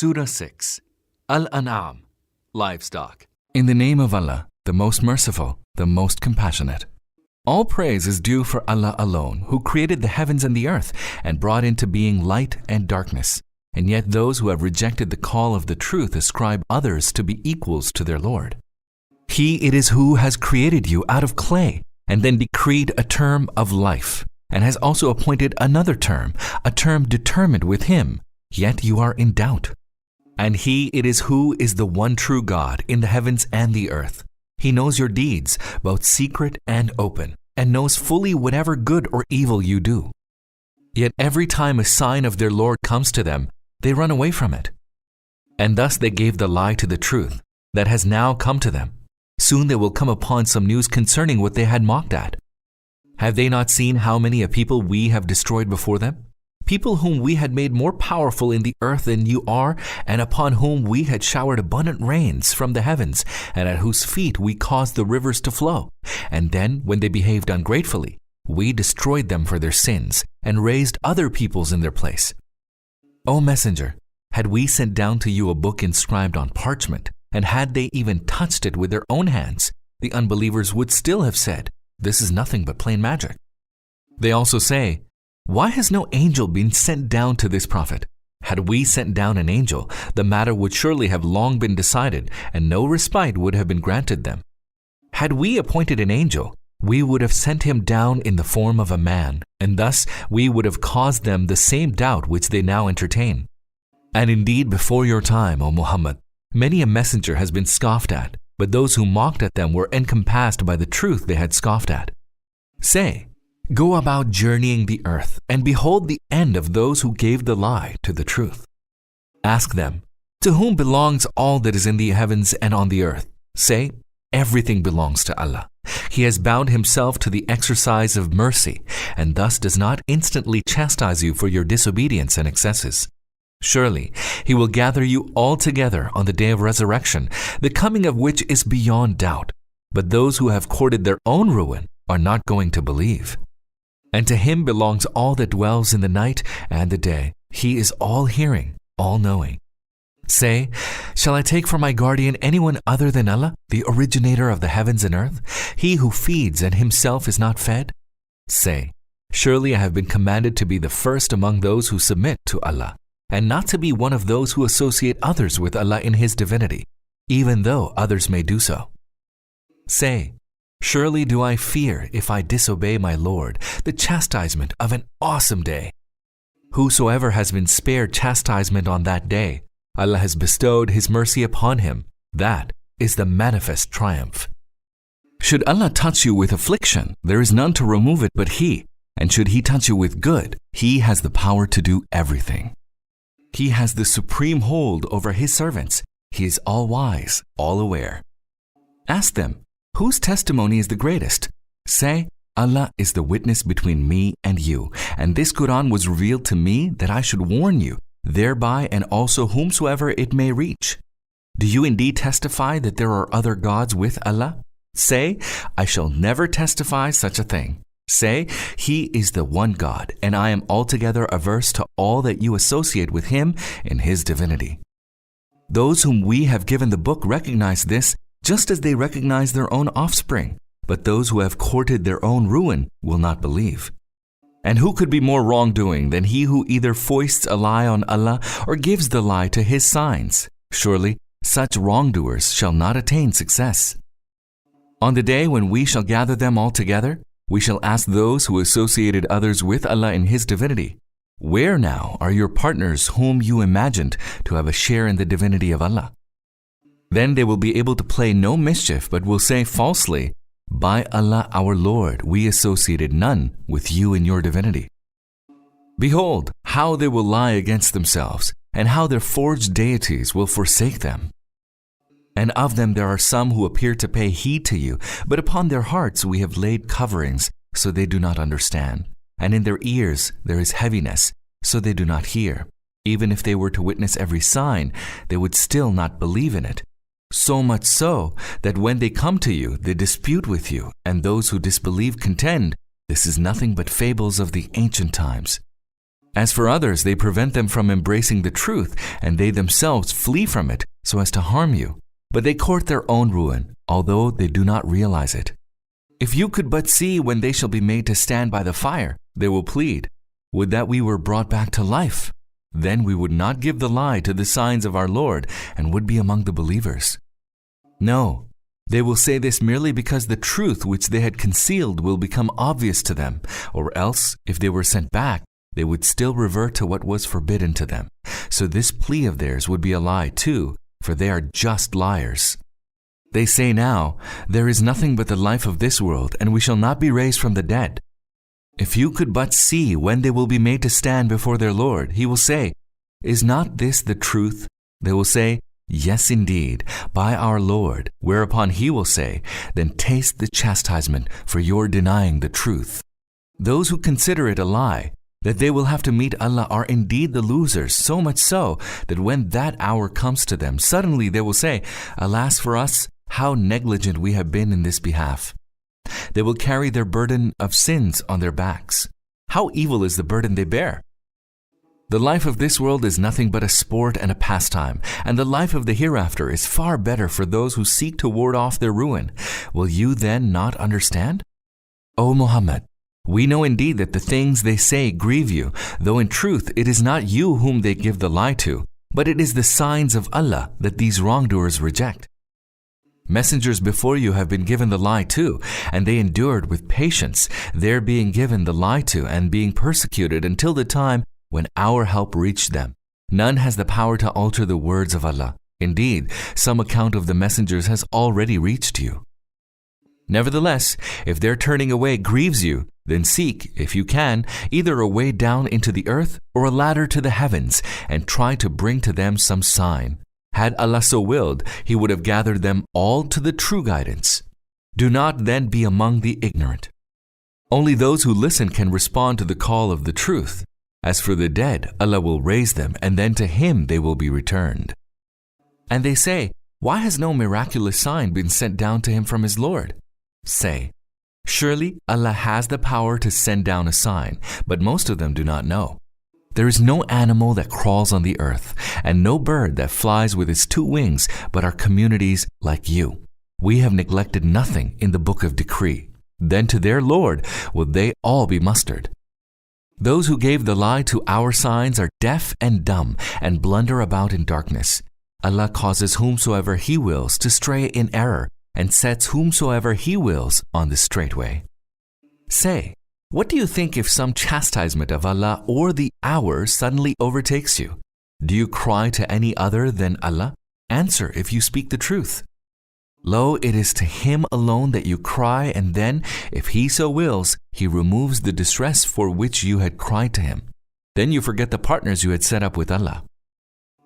Surah 6, Al-An'am, Livestock. In the name of Allah, the most merciful, the most compassionate. All praise is due for Allah alone, who created the heavens and the earth and brought into being light and darkness. And yet those who have rejected the call of the truth ascribe others to be equals to their Lord. He it is who has created you out of clay and then decreed a term of life, and has also appointed another term, a term determined with him, yet you are in doubt. And he it is who is the one true God in the heavens and the earth. He knows your deeds, both secret and open, and knows fully whatever good or evil you do. Yet every time a sign of their Lord comes to them, they run away from it. And thus they gave the lie to the truth that has now come to them. Soon they will come upon some news concerning what they had mocked at. Have they not seen how many a people we have destroyed before them? People whom we had made more powerful in the earth than you are, and upon whom we had showered abundant rains from the heavens, and at whose feet we caused the rivers to flow. And then, when they behaved ungratefully, we destroyed them for their sins, and raised other peoples in their place. O Messenger, had we sent down to you a book inscribed on parchment, and had they even touched it with their own hands, the unbelievers would still have said, "This is nothing but plain magic." They also say, "Why has no angel been sent down to this prophet? Had we sent down an angel, the matter would surely have long been decided, and no respite would have been granted them. Had we appointed an angel, we would have sent him down in the form of a man, and thus we would have caused them the same doubt which they now entertain. And indeed, before your time, O Muhammad, many a messenger has been scoffed at, but those who mocked at them were encompassed by the truth they had scoffed at. Say, go about journeying the earth, and behold the end of those who gave the lie to the truth. Ask them, to whom belongs all that is in the heavens and on the earth? Say, everything belongs to Allah. He has bound himself to the exercise of mercy, and thus does not instantly chastise you for your disobedience and excesses. Surely, he will gather you all together on the day of resurrection, the coming of which is beyond doubt. But those who have courted their own ruin are not going to believe. And to him belongs all that dwells in the night and the day. He is all-hearing, all-knowing. Say, shall I take for my guardian anyone other than Allah, the originator of the heavens and earth, he who feeds and himself is not fed? Say, surely I have been commanded to be the first among those who submit to Allah, and not to be one of those who associate others with Allah in his divinity, even though others may do so. Say, surely do I fear, if I disobey my Lord, the chastisement of an awesome day. Whosoever has been spared chastisement on that day, Allah has bestowed his mercy upon him. That is the manifest triumph. Should Allah touch you with affliction, there is none to remove it but He, and should He touch you with good, He has the power to do everything. He has the supreme hold over His servants. He is all-wise, all-aware. Ask them, whose testimony is the greatest? Say, Allah is the witness between me and you, and this Quran was revealed to me that I should warn you, thereby and also whomsoever it may reach. Do you indeed testify that there are other gods with Allah? Say, I shall never testify such a thing. Say, He is the one God, and I am altogether averse to all that you associate with Him in His divinity. Those whom we have given the book recognize this, just as they recognize their own offspring, but those who have courted their own ruin will not believe. And who could be more wrongdoing than he who either foists a lie on Allah or gives the lie to His signs? Surely, such wrongdoers shall not attain success. On the day when we shall gather them all together, we shall ask those who associated others with Allah in His divinity, where now are your partners whom you imagined to have a share in the divinity of Allah? Then they will be able to play no mischief, but will say falsely, by Allah our Lord, we associated none with you in your divinity. Behold, how they will lie against themselves, and how their forged deities will forsake them. And of them there are some who appear to pay heed to you, but upon their hearts we have laid coverings, so they do not understand. And in their ears there is heaviness, so they do not hear. Even if they were to witness every sign, they would still not believe in it. So much so that when they come to you, they dispute with you, and those who disbelieve contend, this is nothing but fables of the ancient times. As for others, they prevent them from embracing the truth, and they themselves flee from it so as to harm you. But they court their own ruin, although they do not realize it. If you could but see when they shall be made to stand by the fire, they will plead, would that we were brought back to life. Then we would not give the lie to the signs of our Lord and would be among the believers. No, they will say this merely because the truth which they had concealed will become obvious to them, or else, if they were sent back, they would still revert to what was forbidden to them. So this plea of theirs would be a lie too, for they are just liars. They say now, there is nothing but the life of this world, and we shall not be raised from the dead. If you could but see when they will be made to stand before their Lord, he will say, is not this the truth? They will say, yes, indeed, by our Lord, whereupon he will say, then taste the chastisement for your denying the truth. Those who consider it a lie, that they will have to meet Allah, are indeed the losers, so much so that when that hour comes to them, suddenly they will say, alas for us, how negligent we have been in this behalf. They will carry their burden of sins on their backs. How evil is the burden they bear! The life of this world is nothing but a sport and a pastime, and the life of the hereafter is far better for those who seek to ward off their ruin. Will you then not understand? O Muhammad, we know indeed that the things they say grieve you, though in truth it is not you whom they give the lie to, but it is the signs of Allah that these wrongdoers reject. Messengers before you have been given the lie too, and they endured with patience, their being given the lie to and being persecuted until the time when our help reached them. None has the power to alter the words of Allah. Indeed, some account of the messengers has already reached you. Nevertheless, if their turning away grieves you, then seek, if you can, either a way down into the earth or a ladder to the heavens, and try to bring to them some sign. Had Allah so willed, he would have gathered them all to the true guidance. Do not then be among the ignorant. Only those who listen can respond to the call of the truth. As for the dead, Allah will raise them, and then to him they will be returned. And they say, why has no miraculous sign been sent down to him from his Lord? Say, surely Allah has the power to send down a sign, but most of them do not know. There is no animal that crawls on the earth, and no bird that flies with its two wings, but are communities like you. We have neglected nothing in the book of decree. Then to their Lord will they all be mustered. Those who gave the lie to our signs are deaf and dumb, and blunder about in darkness. Allah causes whomsoever he wills to stray in error, and sets whomsoever he wills on the straight way. Say, what do you think if some chastisement of Allah or the hour suddenly overtakes you? Do you cry to any other than Allah? Answer if you speak the truth. Lo, it is to him alone that you cry, and then, if he so wills, he removes the distress for which you had cried to him. Then you forget the partners you had set up with Allah.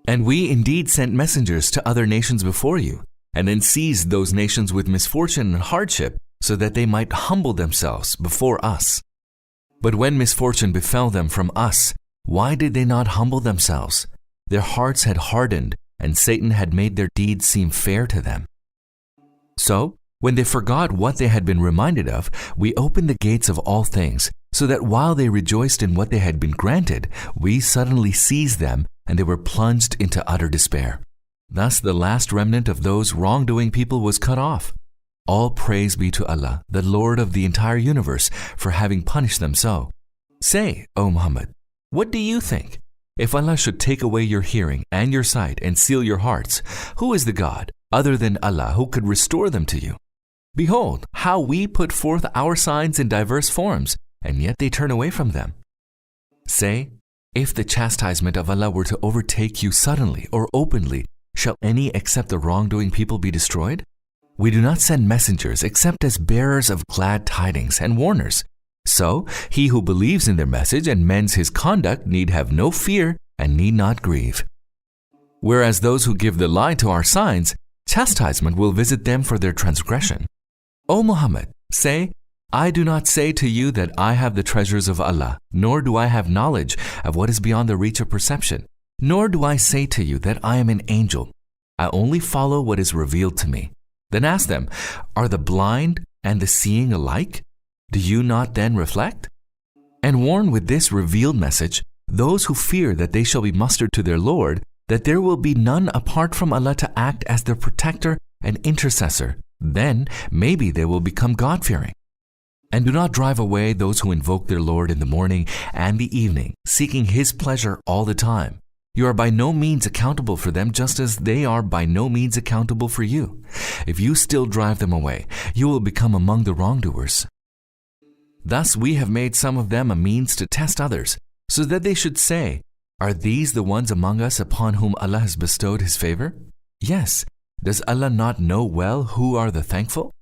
And we indeed sent messengers to other nations before you, and then seized those nations with misfortune and hardship, so that they might humble themselves before us. But when misfortune befell them from us, why did they not humble themselves? Their hearts had hardened, and Satan had made their deeds seem fair to them. So, when they forgot what they had been reminded of, we opened the gates of all things, so that while they rejoiced in what they had been granted, we suddenly seized them, and they were plunged into utter despair. Thus the last remnant of those wrongdoing people was cut off. All praise be to Allah, the Lord of the entire universe, for having punished them so. Say, O Muhammad, what do you think? If Allah should take away your hearing and your sight and seal your hearts, who is the God, other than Allah, who could restore them to you? Behold, how we put forth our signs in diverse forms, and yet they turn away from them. Say, if the chastisement of Allah were to overtake you suddenly or openly, shall any except the wrongdoing people be destroyed? We do not send messengers except as bearers of glad tidings and warners. So, he who believes in their message and mends his conduct need have no fear and need not grieve. Whereas those who give the lie to our signs, chastisement will visit them for their transgression. O Muhammad, say, I do not say to you that I have the treasures of Allah, nor do I have knowledge of what is beyond the reach of perception, nor do I say to you that I am an angel. I only follow what is revealed to me. Then ask them, are the blind and the seeing alike? Do you not then reflect? And warn with this revealed message those who fear that they shall be mustered to their Lord, that there will be none apart from Allah to act as their protector and intercessor, then maybe they will become God-fearing. And do not drive away those who invoke their Lord in the morning and the evening, seeking His pleasure all the time. You are by no means accountable for them, just as they are by no means accountable for you. If you still drive them away, you will become among the wrongdoers. Thus we have made some of them a means to test others, so that they should say, "Are these the ones among us upon whom Allah has bestowed His favor? Yes. Does Allah not know well who are the thankful?"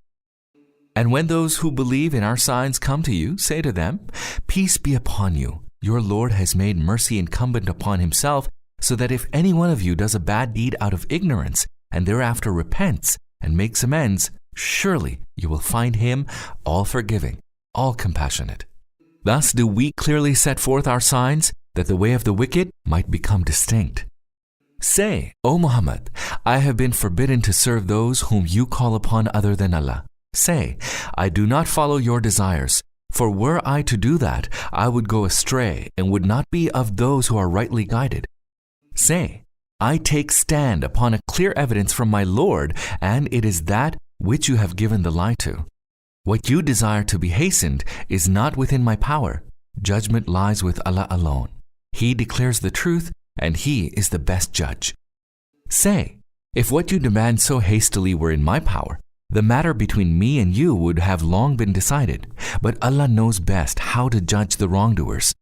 And when those who believe in our signs come to you, say to them, "Peace be upon you. Your Lord has made mercy incumbent upon Himself, so that if any one of you does a bad deed out of ignorance and thereafter repents and makes amends, surely you will find Him all forgiving, all compassionate." Thus do we clearly set forth our signs, that the way of the wicked might become distinct. Say, O Muhammad, I have been forbidden to serve those whom you call upon other than Allah. Say, I do not follow your desires, for were I to do that, I would go astray and would not be of those who are rightly guided. Say, I take stand upon a clear evidence from my Lord, and it is that which you have given the lie to. What you desire to be hastened is not within my power. Judgment lies with Allah alone. He declares the truth, and He is the best judge. Say, if what you demand so hastily were in my power, the matter between me and you would have long been decided, but Allah knows best how to judge the wrongdoers.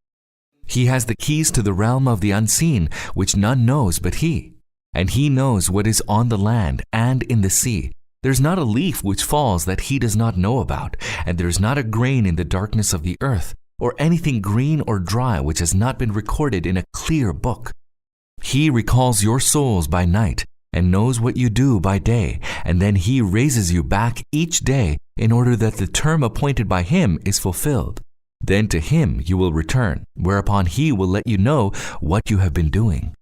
He has the keys to the realm of the unseen, which none knows but He, and He knows what is on the land and in the sea. There's not a leaf which falls that He does not know about, and there's not a grain in the darkness of the earth, or anything green or dry which has not been recorded in a clear book. He recalls your souls by night and knows what you do by day, and then He raises you back each day in order that the term appointed by Him is fulfilled. Then to Him you will return, whereupon He will let you know what you have been doing.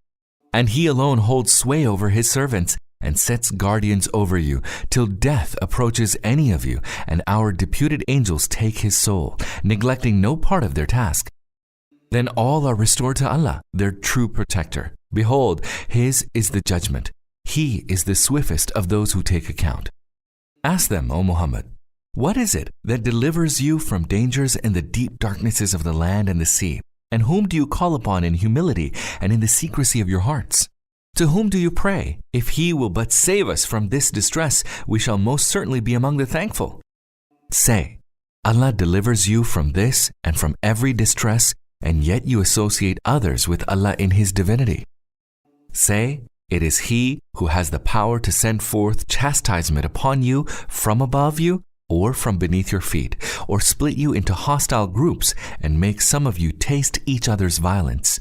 And He alone holds sway over His servants and sets guardians over you till death approaches any of you, and our deputed angels take His soul, neglecting no part of their task. Then all are restored to Allah, their true protector. Behold, His is the judgment. He is the swiftest of those who take account. Ask them, O Muhammad, what is it that delivers you from dangers in the deep darknesses of the land and the sea? And whom do you call upon in humility and in the secrecy of your hearts? To whom do you pray? If He will but save us from this distress, we shall most certainly be among the thankful. Say, Allah delivers you from this and from every distress, and yet you associate others with Allah in His divinity. Say, it is He who has the power to send forth chastisement upon you from above you or from beneath your feet, or split you into hostile groups and make some of you taste each other's violence.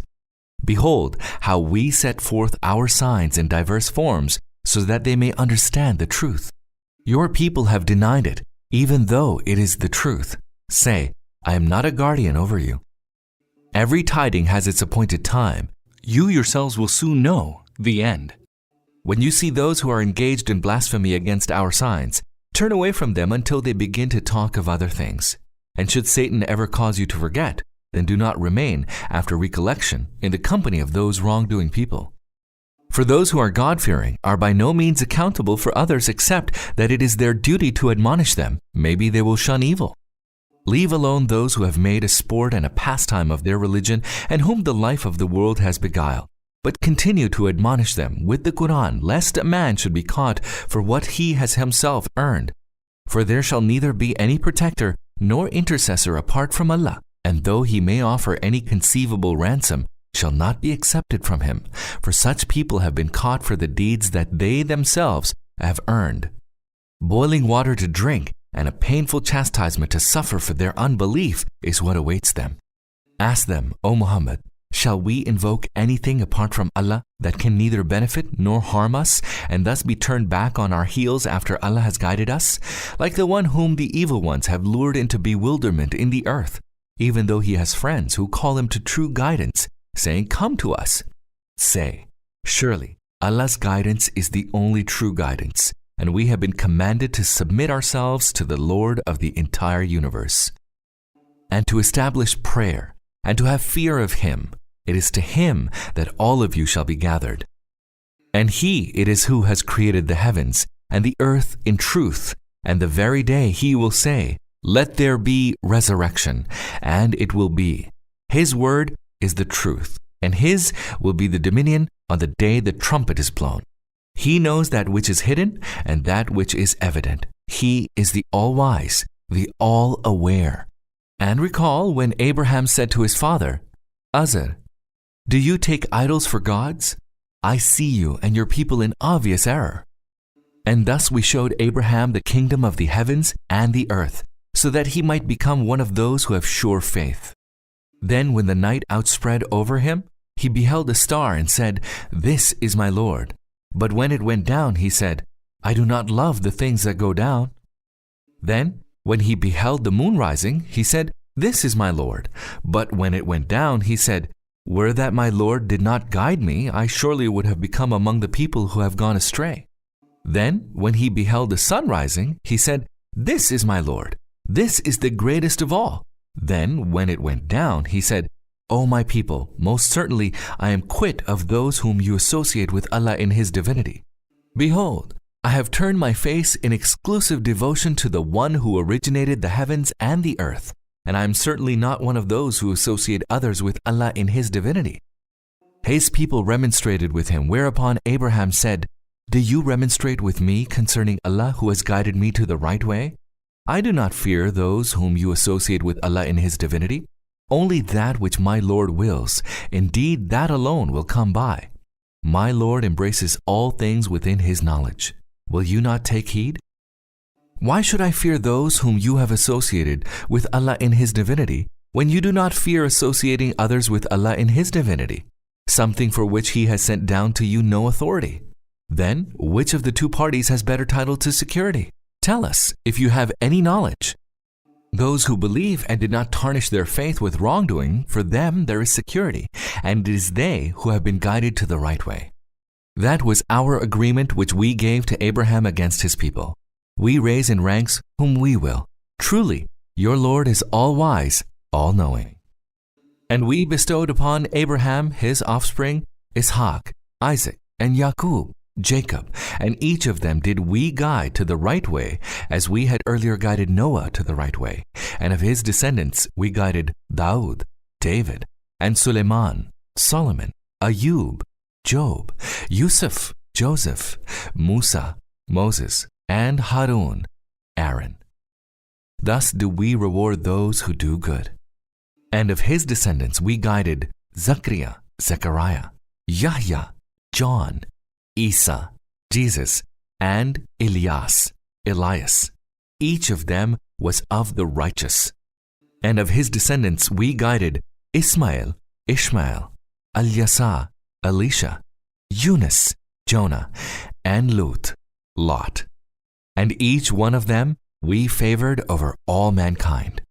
Behold, how we set forth our signs in diverse forms, so that they may understand the truth. Your people have denied it, even though it is the truth. Say, I am not a guardian over you. Every tiding has its appointed time. You yourselves will soon know the end. When you see those who are engaged in blasphemy against our signs, turn away from them until they begin to talk of other things. And should Satan ever cause you to forget, then do not remain, after recollection, in the company of those wrongdoing people. For those who are God-fearing are by no means accountable for others except that it is their duty to admonish them. Maybe they will shun evil. Leave alone those who have made a sport and a pastime of their religion and whom the life of the world has beguiled. But continue to admonish them with the Quran, lest a man should be caught for what he has himself earned. For there shall neither be any protector nor intercessor apart from Allah, and though he may offer any conceivable ransom, shall not be accepted from him, for such people have been caught for the deeds that they themselves have earned. Boiling water to drink and a painful chastisement to suffer for their unbelief is what awaits them. Ask them, O Muhammad, shall we invoke anything apart from Allah that can neither benefit nor harm us, and thus be turned back on our heels after Allah has guided us, like the one whom the evil ones have lured into bewilderment in the earth, even though he has friends who call him to true guidance, saying, Come to us. Say, surely Allah's guidance is the only true guidance, and we have been commanded to submit ourselves to the Lord of the entire universe, and to establish prayer, and to have fear of Him. it is to him that all of you shall be gathered. And he it is who has created the heavens and the earth in truth, and the very day he will say, Let there be resurrection, and it will be. His word is the truth, and his will be the dominion on the day the trumpet is blown. He knows that which is hidden and that which is evident. He is the all-wise, the all-aware. And recall when Abraham said to his father, Azar, do you take idols for gods? I see you and your people in obvious error. And thus we showed Abraham the kingdom of the heavens and the earth, so that he might become one of those who have sure faith. Then when the night outspread over him, he beheld a star and said, This is my Lord. But when it went down, he said, I do not love the things that go down. Then, when he beheld the moon rising, he said, This is my Lord. But when it went down, he said, Were that my Lord did not guide me, I surely would have become among the people who have gone astray. Then, when he beheld the sun rising, he said, This is my Lord. This is the greatest of all. Then, when it went down, he said, O my people, most certainly I am quit of those whom you associate with Allah in His divinity. Behold, I have turned my face in exclusive devotion to the one who originated the heavens and the earth, and I am certainly not one of those who associate others with Allah in His divinity. His people remonstrated with him, whereupon Abraham said, Do you remonstrate with me concerning Allah who has guided me to the right way? I do not fear those whom you associate with Allah in His divinity. Only that which my Lord wills, indeed that alone will come by. My Lord embraces all things within His knowledge. Will you not take heed? Why should I fear those whom you have associated with Allah in His divinity, when you do not fear associating others with Allah in His divinity, something for which He has sent down to you no authority? Then, which of the two parties has better title to security? Tell us, if you have any knowledge. Those who believe and did not tarnish their faith with wrongdoing, for them there is security, and it is they who have been guided to the right way. That was our agreement which we gave to Abraham against his people. We raise in ranks whom we will. Truly, your Lord is all-wise, all-knowing. And we bestowed upon Abraham his offspring, Ishaq, Isaac, and Yaqub, Jacob, and each of them did we guide to the right way, as we had earlier guided Noah to the right way. And of his descendants we guided Daud, David, and Suleiman, Solomon, Ayub, Job, Yusuf, Joseph, Musa, Moses, and Harun, Aaron. Thus do we reward those who do good. And of his descendants we guided Zachariah, Zechariah, Yahya, John, Isa, Jesus, and Elias, Elias. Each of them was of the righteous. And of his descendants we guided Ismail, Ishmael, Alyasa, Elisha, Yunus, Jonah, and Lut, Lot. And each one of them we favored over all mankind.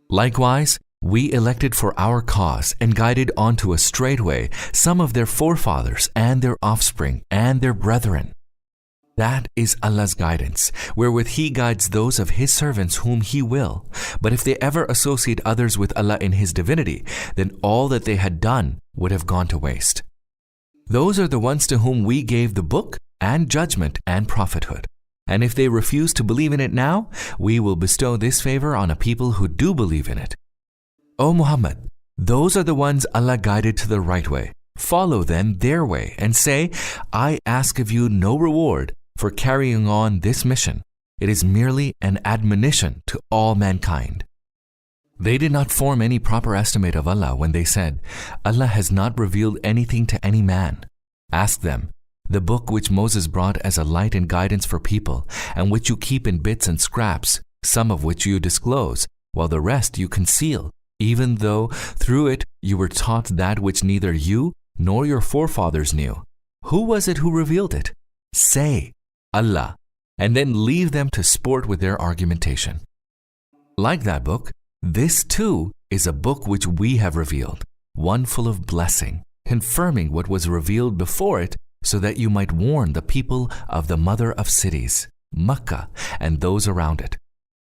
Likewise, we elected for our cause and guided onto a straight way some of their forefathers and their offspring and their brethren. That is Allah's guidance, wherewith He guides those of His servants whom He will. But if they ever associate others with Allah in His divinity, then all that they had done would have gone to waste. Those are the ones to whom we gave the book and judgment and prophethood. And if they refuse to believe in it now, we will bestow this favor on a people who do believe in it. O Muhammad, those are the ones Allah guided to the right way. Follow them their way and say, I ask of you no reward for carrying on this mission. It is merely an admonition to all mankind. They did not form any proper estimate of Allah when they said, Allah has not revealed anything to any man. Ask them, the book which Moses brought as a light and guidance for people, and which you keep in bits and scraps, some of which you disclose, while the rest you conceal, even though through it you were taught that which neither you nor your forefathers knew. Who was it who revealed it? Say, Allah, and then leave them to sport with their argumentation. Like that book, this too is a book which we have revealed, one full of blessing, confirming what was revealed before it, so that you might warn the people of the mother of cities, Makkah, and those around it.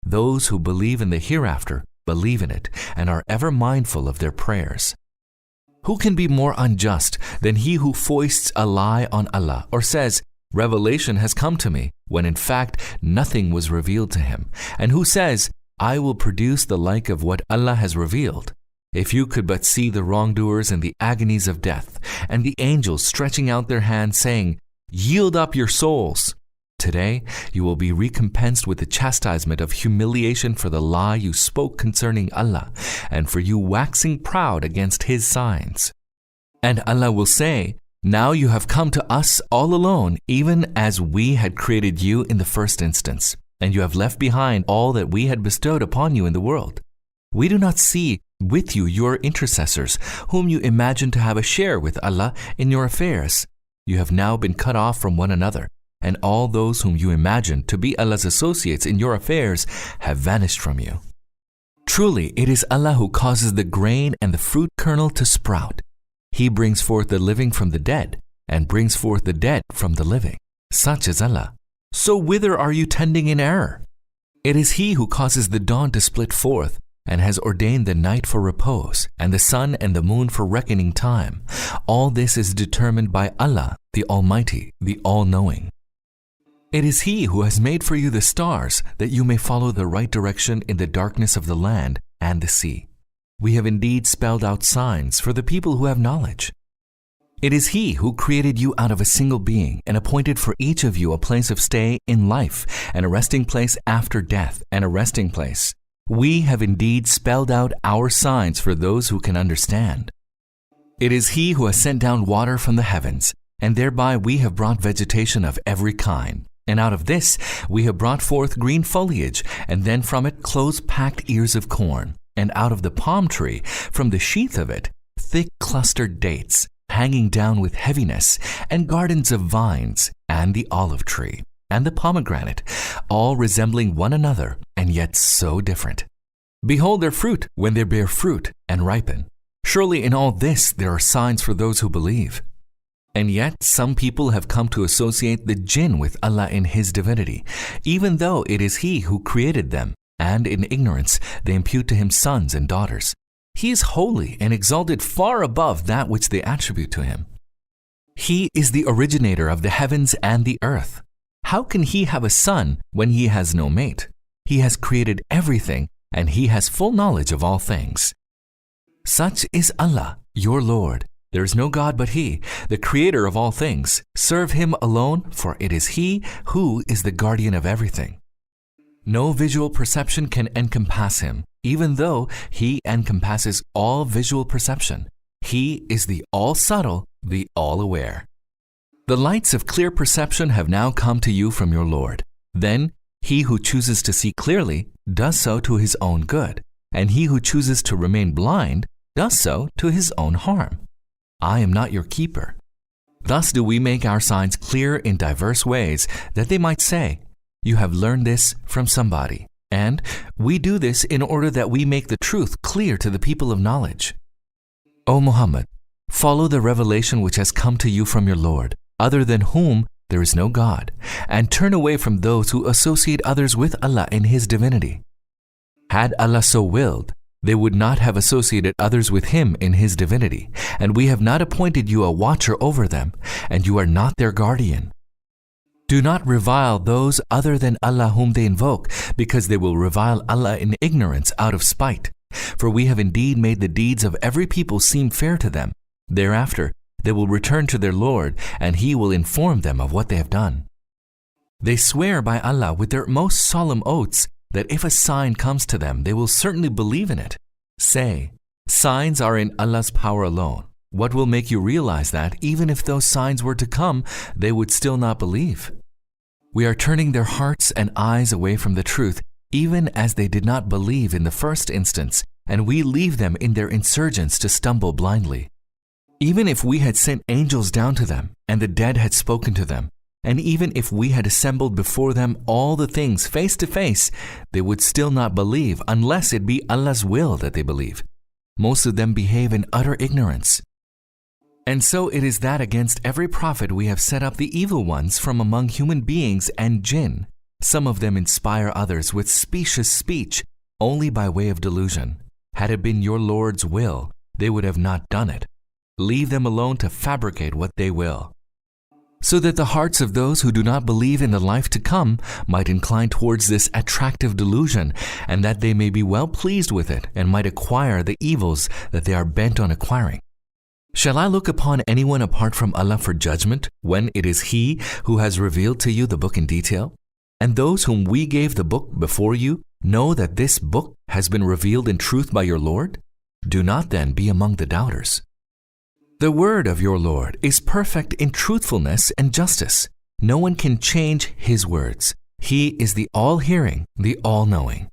Those who believe in the hereafter believe in it and are ever mindful of their prayers. Who can be more unjust than he who foists a lie on Allah or says, "Revelation has come to me," when in fact nothing was revealed to him, and who says, "I will produce the like of what Allah has revealed"? If you could but see the wrongdoers in the agonies of death, and the angels stretching out their hands saying, "Yield up your souls." Today you will be recompensed with the chastisement of humiliation for the lie you spoke concerning Allah, and for you waxing proud against His signs. And Allah will say, "Now you have come to us all alone, even as we had created you in the first instance, and you have left behind all that we had bestowed upon you in the world. We do not see with you your intercessors, whom you imagine to have a share with Allah in your affairs. You have now been cut off from one another, and all those whom you imagine to be Allah's associates in your affairs have vanished from you. Truly, it is Allah who causes the grain and the fruit kernel to sprout. He brings forth the living from the dead, and brings forth the dead from the living. Such is Allah. So whither are you tending in error? It is He who causes the dawn to split forth, and has ordained the night for repose, and the sun and the moon for reckoning time. All this is determined by Allah, the Almighty, the All-Knowing. It is He who has made for you the stars, that you may follow the right direction in the darkness of the land and the sea. We have indeed spelled out signs for the people who have knowledge. It is He who created you out of a single being and appointed for each of you a place of stay in life, and a resting place after death, and a resting place. We have indeed spelled out our signs for those who can understand. It is He who has sent down water from the heavens, and thereby we have brought vegetation of every kind. And out of this we have brought forth green foliage, and then from it close-packed ears of corn, and out of the palm tree, from the sheath of it, thick clustered dates, hanging down with heaviness, and gardens of vines, and the olive tree, and the pomegranate, all resembling one another, and yet so different. Behold their fruit when they bear fruit and ripen. Surely in all this there are signs for those who believe. And yet some people have come to associate the jinn with Allah in His divinity, even though it is He who created them, and in ignorance they impute to Him sons and daughters. He is holy and exalted far above that which they attribute to Him. He is the originator of the heavens and the earth. How can He have a son when He has no mate? He has created everything, and He has full knowledge of all things. Such is Allah, your Lord. There is no God but He, the creator of all things. Serve Him alone, for it is He who is the guardian of everything. No visual perception can encompass Him, even though He encompasses all visual perception. He is the all-subtle, the all-aware. The lights of clear perception have now come to you from your Lord. Then he who chooses to see clearly does so to his own good, and he who chooses to remain blind does so to his own harm. I am not your keeper. Thus do we make our signs clear in diverse ways, that they might say, "You have learned this from somebody." And we do this in order that we make the truth clear to the people of knowledge. O Muhammad, follow the revelation which has come to you from your Lord, other than whom there is no God, and turn away from those who associate others with Allah in His divinity. Had Allah so willed, they would not have associated others with Him in His divinity, and we have not appointed you a watcher over them, and you are not their guardian. Do not revile those other than Allah whom they invoke, because they will revile Allah in ignorance out of spite. For we have indeed made the deeds of every people seem fair to them. Thereafter, they will return to their Lord, and He will inform them of what they have done. They swear by Allah with their most solemn oaths that if a sign comes to them, they will certainly believe in it. Say, signs are in Allah's power alone. What will make you realize that even if those signs were to come, they would still not believe? We are turning their hearts and eyes away from the truth, even as they did not believe in the first instance, and we leave them in their insurgence to stumble blindly. Even if we had sent angels down to them, and the dead had spoken to them, and even if we had assembled before them all the things face to face, they would still not believe unless it be Allah's will that they believe. Most of them behave in utter ignorance. And so it is that against every prophet we have set up the evil ones from among human beings and jinn. Some of them inspire others with specious speech only by way of delusion. Had it been your Lord's will, they would have not done it. leave them alone to fabricate what they will, so that the hearts of those who do not believe in the life to come might incline towards this attractive delusion, and that they may be well pleased with it and might acquire the evils that they are bent on acquiring. Shall I look upon anyone apart from Allah for judgment when it is He who has revealed to you the book in detail? And those whom we gave the book before you know that this book has been revealed in truth by your Lord? Do not then be among the doubters. The word of your Lord is perfect in truthfulness and justice. No one can change His words. He is the all-hearing, the all-knowing.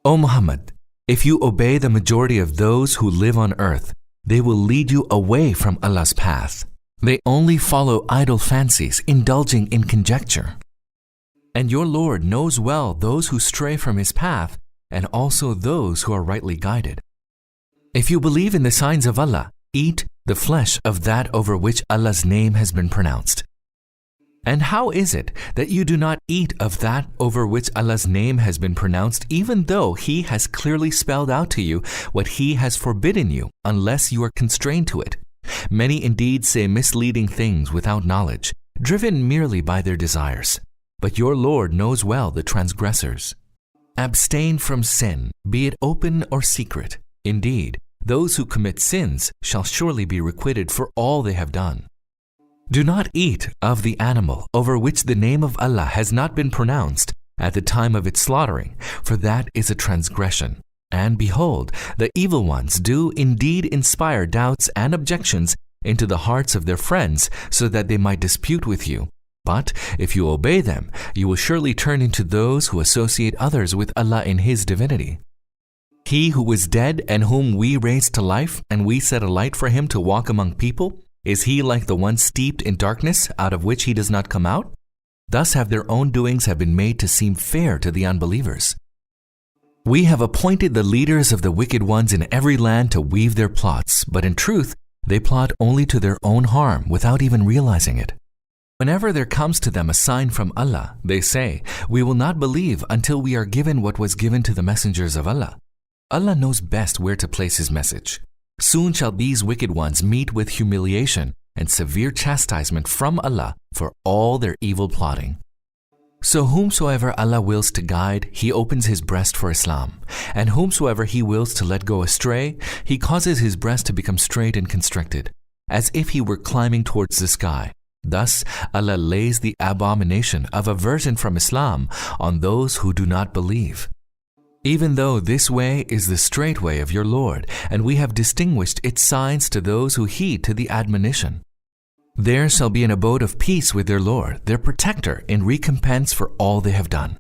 O Muhammad, if you obey the majority of those who live on earth, they will lead you away from Allah's path. They only follow idle fancies, indulging in conjecture. And your Lord knows well those who stray from His path, and also those who are rightly guided. If you believe in the signs of Allah, eat the flesh of that over which Allah's name has been pronounced. And how is it that you do not eat of that over which Allah's name has been pronounced, even though He has clearly spelled out to you what He has forbidden you, unless you are constrained to it? Many indeed say misleading things without knowledge, driven merely by their desires. But your Lord knows well the transgressors. Abstain from sin, be it open or secret. Indeed, those who commit sins shall surely be requited for all they have done. Do not eat of the animal over which the name of Allah has not been pronounced at the time of its slaughtering, for that is a transgression. And behold, the evil ones do indeed inspire doubts and objections into the hearts of their friends, so that they might dispute with you. But if you obey them, you will surely turn into those who associate others with Allah in His divinity. He who was dead and whom we raised to life, and we set a light for him to walk among people, is he like the one steeped in darkness out of which he does not come out? Thus have their own doings have been made to seem fair to the unbelievers. We have appointed the leaders of the wicked ones in every land to weave their plots, but in truth, they plot only to their own harm without even realizing it. Whenever there comes to them a sign from Allah, they say, "We will not believe until we are given what was given to the messengers of Allah." Allah knows best where to place His message. Soon shall these wicked ones meet with humiliation and severe chastisement from Allah for all their evil plotting. So whomsoever Allah wills to guide, He opens his breast for Islam, and whomsoever He wills to let go astray, He causes his breast to become straight and constricted, as if he were climbing towards the sky. Thus Allah lays the abomination of aversion from Islam on those who do not believe. Even though this way is the straight way of your Lord, and we have distinguished its signs to those who heed to the admonition. There shall be an abode of peace with their Lord, their protector, in recompense for all they have done.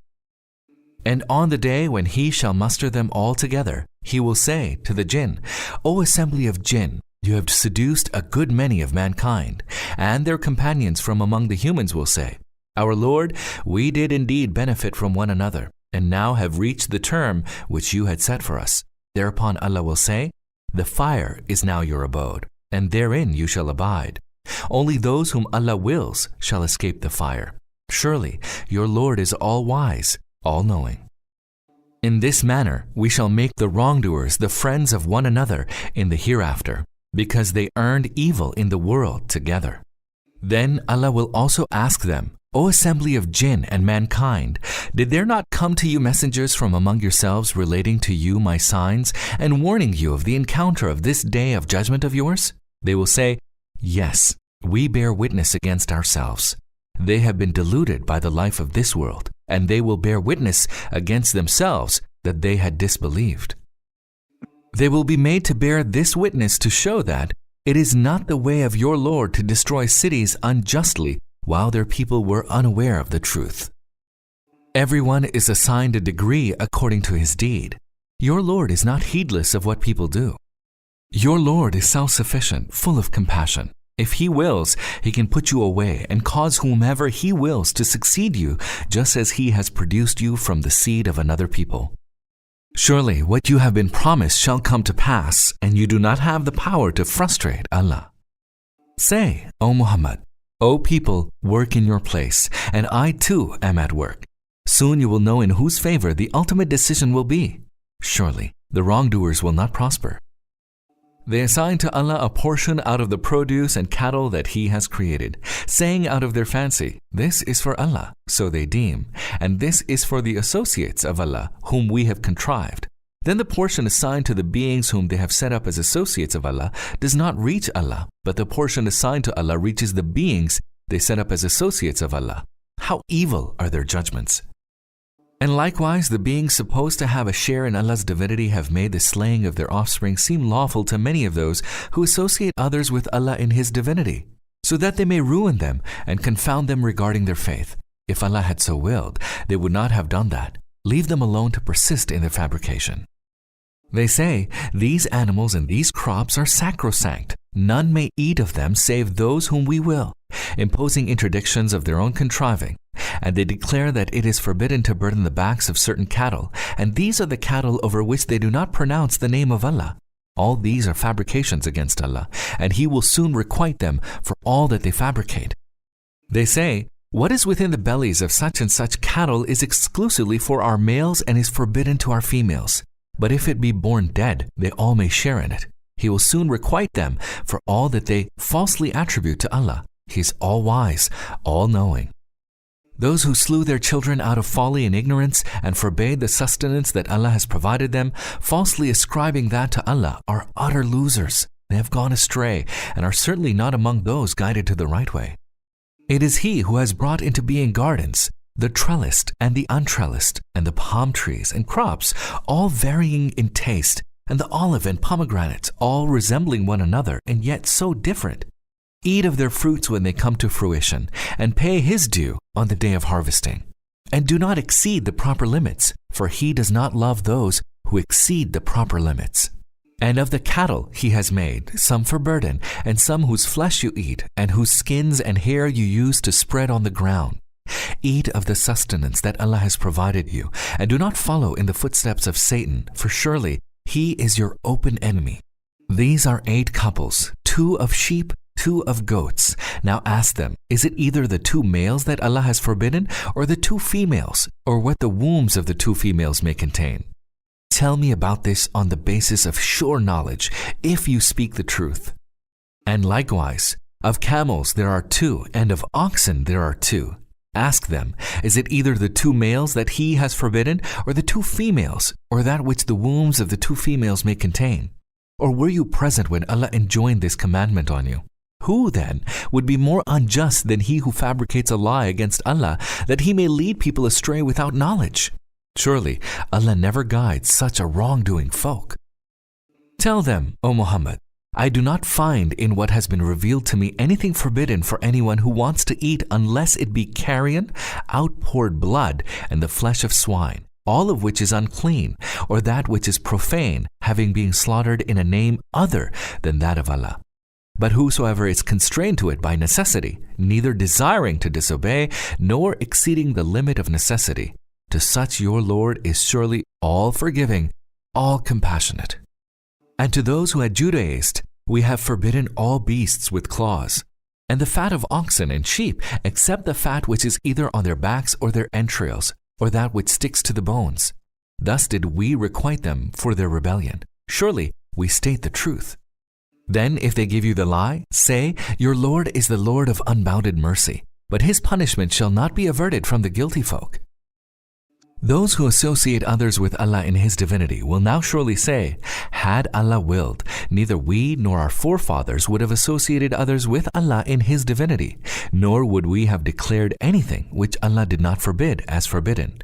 And on the day when He shall muster them all together, He will say to the jinn, "O assembly of jinn, you have seduced a good many of mankind." And their companions from among the humans will say, "Our Lord, we did indeed benefit from one another, and now have reached the term which you had set for us." Thereupon Allah will say, "The fire is now your abode, and therein you shall abide. Only those whom Allah wills shall escape the fire. Surely your Lord is all-wise, all-knowing." In this manner we shall make the wrongdoers the friends of one another in the hereafter, because they earned evil in the world together. Then Allah will also ask them, "O assembly of jinn and mankind, did there not come to you messengers from among yourselves relating to you my signs and warning you of the encounter of this day of judgment of yours?" They will say, "Yes, we bear witness against ourselves. They have been deluded by the life of this world, and they will bear witness against themselves that they had disbelieved." They will be made to bear this witness to show that it is not the way of your Lord to destroy cities unjustly while their people were unaware of the truth. Everyone is assigned a degree according to his deed. Your Lord is not heedless of what people do. Your Lord is self-sufficient, full of compassion. If He wills, He can put you away and cause whomever He wills to succeed you, just as He has produced you from the seed of another people. Surely what you have been promised shall come to pass, and you do not have the power to frustrate Allah. Say, O Muhammad, "O people, work in your place, and I too am at work." Soon you will know in whose favor the ultimate decision will be. Surely the wrongdoers will not prosper. They assign to Allah a portion out of the produce and cattle that He has created, saying out of their fancy, "This is for Allah," so they deem, "and this is for the associates of Allah, whom we have contrived." Then the portion assigned to the beings whom they have set up as associates of Allah does not reach Allah, but the portion assigned to Allah reaches the beings they set up as associates of Allah. How evil are their judgments! And likewise, the beings supposed to have a share in Allah's divinity have made the slaying of their offspring seem lawful to many of those who associate others with Allah in His divinity, so that they may ruin them and confound them regarding their faith. If Allah had so willed, they would not have done that. Leave them alone to persist in their fabrication. They say, "These animals and these crops are sacrosanct. None may eat of them save those whom we will," imposing interdictions of their own contriving. And they declare that it is forbidden to burden the backs of certain cattle, and these are the cattle over which they do not pronounce the name of Allah. All these are fabrications against Allah, and He will soon requite them for all that they fabricate. They say, "What is within the bellies of such and such cattle is exclusively for our males and is forbidden to our females. But if it be born dead, they all may share in it. He will soon requite them for all that they falsely attribute to Allah. He is all-wise, all-knowing." Those who slew their children out of folly and ignorance and forbade the sustenance that Allah has provided them, falsely ascribing that to Allah, are utter losers. They have gone astray and are certainly not among those guided to the right way. It is He who has brought into being gardens, the trellised and the untrellised, and the palm trees and crops, all varying in taste, and the olive and pomegranates, all resembling one another and yet so different. Eat of their fruits when they come to fruition, and pay His due on the day of harvesting. And do not exceed the proper limits, for He does not love those who exceed the proper limits. And of the cattle He has made, some for burden, and some whose flesh you eat, and whose skins and hair you use to spread on the ground. Eat of the sustenance that Allah has provided you, and do not follow in the footsteps of Satan, for surely he is your open enemy. These are 8 couples, 2 of sheep, 2 of goats. Now ask them, is it either the 2 males that Allah has forbidden, or the 2 females, or what the wombs of the 2 females may contain? Tell me about this on the basis of sure knowledge, if you speak the truth. And likewise, of camels there are 2, and of oxen there are 2. Ask them, is it either the 2 males that He has forbidden, or the 2 females, or that which the wombs of the 2 females may contain? Or were you present when Allah enjoined this commandment on you? Who, then, would be more unjust than he who fabricates a lie against Allah, that he may lead people astray without knowledge? Surely, Allah never guides such a wrongdoing folk. Tell them, O Muhammad, I do not find in what has been revealed to me anything forbidden for anyone who wants to eat unless it be carrion, outpoured blood, and the flesh of swine, all of which is unclean, or that which is profane, having been slaughtered in a name other than that of Allah. But whosoever is constrained to it by necessity, neither desiring to disobey, nor exceeding the limit of necessity, to such your Lord is surely all forgiving, all compassionate. And to those who had Judaized, we have forbidden all beasts with claws, and the fat of oxen and sheep, except the fat which is either on their backs or their entrails, or that which sticks to the bones. Thus did we requite them for their rebellion. Surely we state the truth. Then if they give you the lie, say, your Lord is the Lord of unbounded mercy, but His punishment shall not be averted from the guilty folk. Those who associate others with Allah in His divinity will now surely say, had Allah willed, neither we nor our forefathers would have associated others with Allah in His divinity, nor would we have declared anything which Allah did not forbid as forbidden.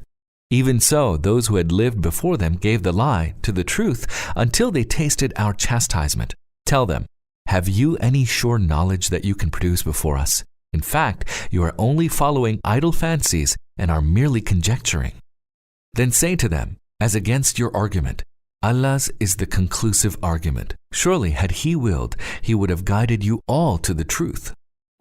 Even so, those who had lived before them gave the lie to the truth until they tasted our chastisement. Tell them, have you any sure knowledge that you can produce before us? In fact, you are only following idle fancies and are merely conjecturing. Then say to them, as against your argument, Allah's is the conclusive argument. Surely had He willed, He would have guided you all to the truth.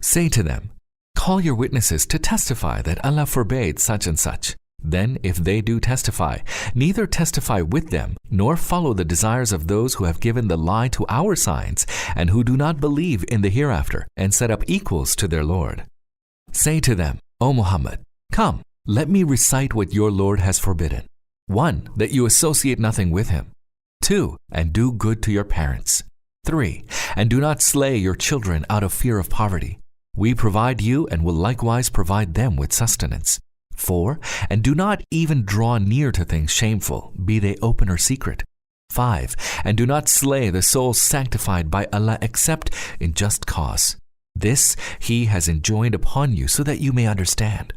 Say to them, call your witnesses to testify that Allah forbade such and such. Then if they do testify, neither testify with them, nor follow the desires of those who have given the lie to our signs, and who do not believe in the hereafter, and set up equals to their Lord. Say to them, O Muhammad, come, let me recite what your Lord has forbidden. 1, that you associate nothing with Him. 2, and do good to your parents. 3. And do not slay your children out of fear of poverty. We provide you and will likewise provide them with sustenance. 4. And do not even draw near to things shameful, be they open or secret. 5. And do not slay the soul sanctified by Allah except in just cause. This He has enjoined upon you so that you may understand.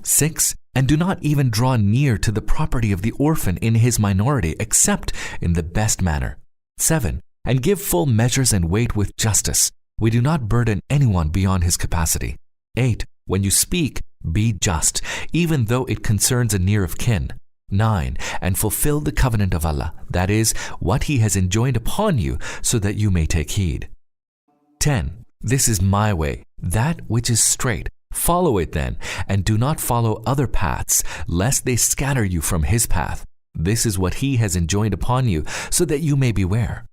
6. And do not even draw near to the property of the orphan in his minority except in the best manner. 7. And give full measures and weight with justice. We do not burden anyone beyond his capacity. 8. When you speak, be just, even though it concerns a near of kin. 9. And fulfill the covenant of Allah, that is, what He has enjoined upon you, so that you may take heed. 10. This is my way, that which is straight. Follow it then, and do not follow other paths, lest they scatter you from His path. This is what He has enjoined upon you, so that you may beware.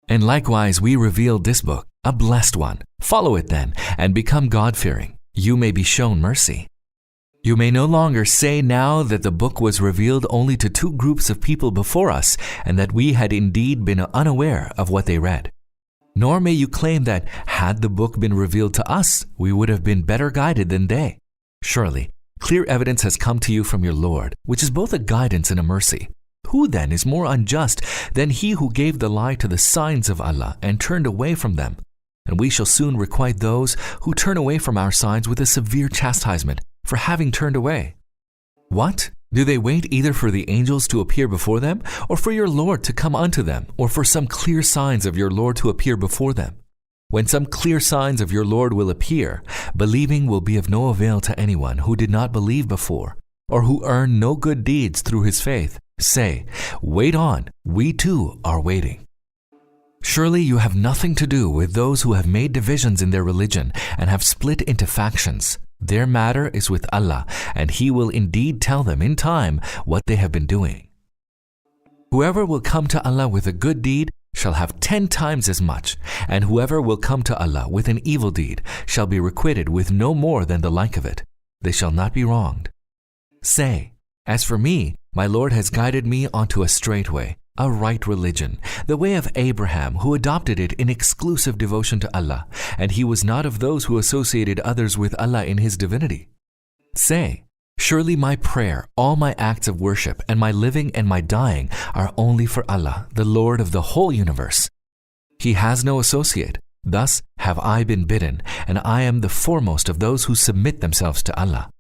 And likewise we revealed this book, a blessed one. Follow it then, and become God-fearing. You may be shown mercy. You may no longer say now that the book was revealed only to 2 groups of people before us, and that we had indeed been unaware of what they read. Nor may you claim that, had the book been revealed to us, we would have been better guided than they. Surely, clear evidence has come to you from your Lord, which is both a guidance and a mercy. Who then is more unjust than he who gave the lie to the signs of Allah and turned away from them? And we shall soon requite those who turn away from our signs with a severe chastisement for having turned away. What? Do they wait either for the angels to appear before them, or for your Lord to come unto them, or for some clear signs of your Lord to appear before them? When some clear signs of your Lord will appear, believing will be of no avail to anyone who did not believe before, or who earned no good deeds through his faith. Say, wait on, we too are waiting. Surely you have nothing to do with those who have made divisions in their religion and have split into factions. Their matter is with Allah, and He will indeed tell them in time what they have been doing. Whoever will come to Allah with a good deed shall have 10 times as much, and whoever will come to Allah with an evil deed shall be requited with no more than the like of it. They shall not be wronged. Say, as for me, my Lord has guided me onto a straight way, a right religion, the way of Abraham, who adopted it in exclusive devotion to Allah, and he was not of those who associated others with Allah in His divinity. Say, surely my prayer, all my acts of worship, and my living and my dying are only for Allah, the Lord of the whole universe. He has no associate. Thus have I been bidden, and I am the foremost of those who submit themselves to Allah.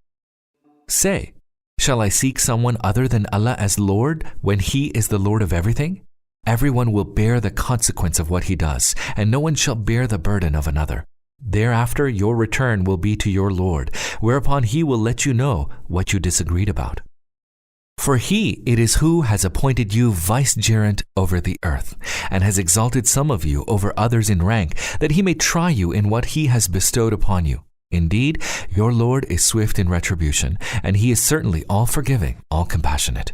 Say, shall I seek someone other than Allah as Lord when He is the Lord of everything? Everyone will bear the consequence of what he does, and no one shall bear the burden of another. Thereafter your return will be to your Lord, whereupon He will let you know what you disagreed about. For He it is who has appointed you vicegerent over the earth, and has exalted some of you over others in rank, that He may try you in what He has bestowed upon you. Indeed, your Lord is swift in retribution, and He is certainly all forgiving, all compassionate.